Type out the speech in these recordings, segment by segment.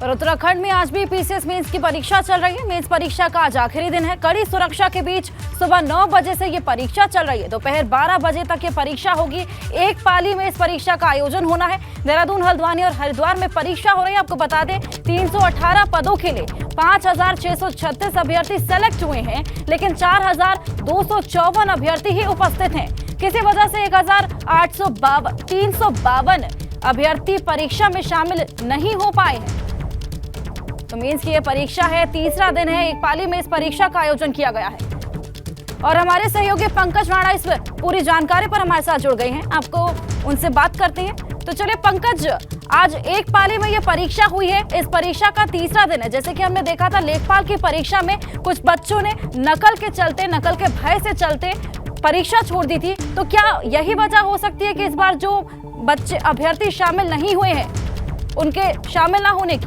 और उत्तराखंड में आज भी पीसीएस मेंस की परीक्षा चल रही है। मेंस परीक्षा का आज आखिरी दिन है। कड़ी सुरक्षा के बीच सुबह 9 बजे से ये परीक्षा चल रही है। दोपहर 12 बजे तक ये परीक्षा होगी। एक पाली में इस परीक्षा का आयोजन होना है। देहरादून, हल्द्वानी और हरिद्वार में परीक्षा हो रही है। आपको बता दें 318 पदों के लिए 5636 अभ्यर्थी सेलेक्ट हुए हैं, लेकिन 4254 अभ्यर्थी ही उपस्थित हैं। किसी वजह से 352 अभ्यर्थी परीक्षा में शामिल नहीं हो पाए हैं। तो मेंस की यह परीक्षा है, तीसरा दिन है। एक पाली में इस परीक्षा का आयोजन किया गया है और हमारे सहयोगी पंकज राणा इस पूरी जानकारी पर हमारे साथ जुड़ गए हैं। आपको उनसे बात करते हैं। तो चलिए पंकज, आज एक पाली में यह परीक्षा हुई है। इस परीक्षा का तीसरा दिन है। जैसे कि हमने देखा था लेखपाल की परीक्षा में कुछ बच्चों ने नकल के भय से चलते परीक्षा छोड़ दी थी। तो क्या यही वजह हो सकती है कि इस बार जो बच्चे अभ्यर्थी शामिल नहीं हुए हैं, उनके शामिल ना होने की?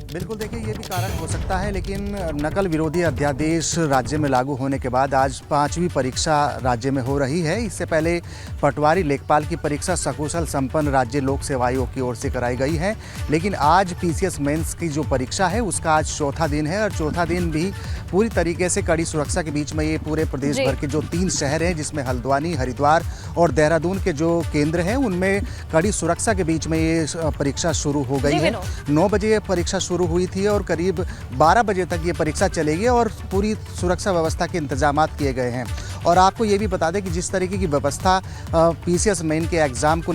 बिल्कुल, देखिए ये भी कारण हो सकता है, लेकिन नकल विरोधी अध्यादेश राज्य में लागू होने के बाद आज 5वीं परीक्षा राज्य में हो रही है। इससे पहले पटवारी लेखपाल की परीक्षा सकुशल संपन्न राज्य लोक सेवा आयोग की ओर से कराई गई है, लेकिन आज पीसीएस मेंस की जो परीक्षा है उसका आज चौथा दिन है और चौथा दिन भी पूरी तरीके से कड़ी सुरक्षा के बीच में ये पूरे प्रदेश भर के जो 3 शहर हैं, जिसमें हल्द्वानी, हरिद्वार और देहरादून के जो केंद्र हैं, उनमें कड़ी सुरक्षा के बीच में ये परीक्षा शुरू हो गई है। 9 बजे ये परीक्षा शुरू हुई थी और करीब 12 बजे तक ये परीक्षा चलेगी और पूरी सुरक्षा व्यवस्था के इंतजाम किए गए हैं। और आपको ये भी बता दें कि जिस तरीके की व्यवस्था पीसीएस मेन के एग्ज़ाम को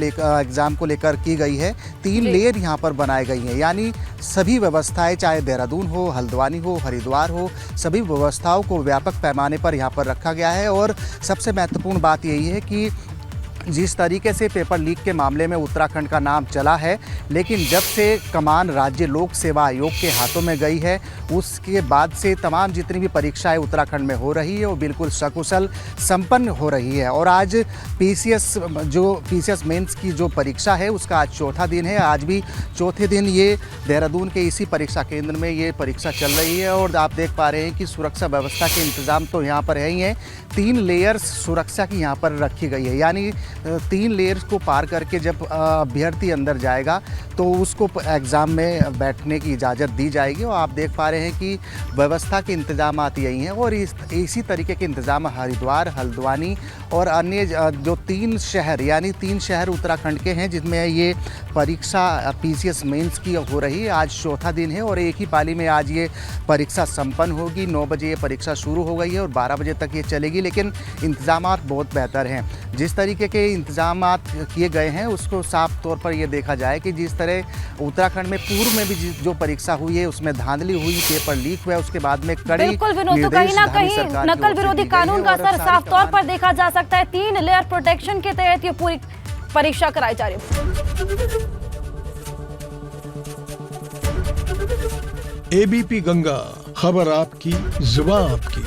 लेकर की गई है, 3 लेयर यहाँ पर बनाए गई हैं, यानी सभी व्यवस्थाएं, चाहे देहरादून हो, हल्द्वानी हो, हरिद्वार हो, सभी व्यवस्थाओं को व्यापक पैमाने पर यहाँ पर रखा गया है। और सबसे महत्वपूर्ण बात यही है कि जिस तरीके से पेपर लीक के मामले में उत्तराखंड का नाम चला है, लेकिन जब से कमान राज्य लोक सेवा आयोग के हाथों में गई है, उसके बाद से तमाम जितनी भी परीक्षाएं उत्तराखंड में हो रही है वो बिल्कुल सकुशल संपन्न हो रही है। और आज पीसीएस मेंस की जो परीक्षा है उसका आज चौथा दिन है। आज भी चौथे दिन ये देहरादून के इसी परीक्षा केंद्र में ये परीक्षा चल रही है और आप देख पा रहे हैं कि सुरक्षा व्यवस्था के इंतज़ाम तो यहाँ पर है ही हैं। 3 लेयर्स सुरक्षा की यहाँ पर रखी गई है, यानी 3 लेयर्स को पार करके जब अभ्यर्थी अंदर जाएगा तो उसको एग्ज़ाम में बैठने की इजाज़त दी जाएगी। और आप देख पा रहे हैं कि व्यवस्था के इंतजाम यही हैं और इसी तरीके के इंतज़ाम हरिद्वार, हल्द्वानी और अन्य जो 3 शहर, यानी 3 शहर उत्तराखंड के हैं जिसमें ये परीक्षा पीसीएस मेंस की हो रही है। आज चौथा दिन है और एक ही पाली में आज ये परीक्षा संपन्न होगी। 9 बजे ये परीक्षा शुरू हो गई है और 12 बजे तक ये चलेगी, लेकिन इंतजाम बहुत बेहतर हैं। जिस तरीके के इंतजाम किए गए हैं उसको साफ तौर पर ये देखा जाए कि जिस तरह उत्तराखंड में पूर्व में भी जो परीक्षा हुई है उसमें धांधली हुई, पेपर लीक हुआ, उसके बाद में कड़ी बिल्कुल विनोद, तो कहीं ना कहीं नकल विरोधी कानून का असर साफ तौर पर देखा जा सकता है। 3 लेयर प्रोटेक्शन के तहत ये पूरी परीक्षा कराई जा रही है। एबीपी गंगा, खबर आपकी, जुबान आपकी।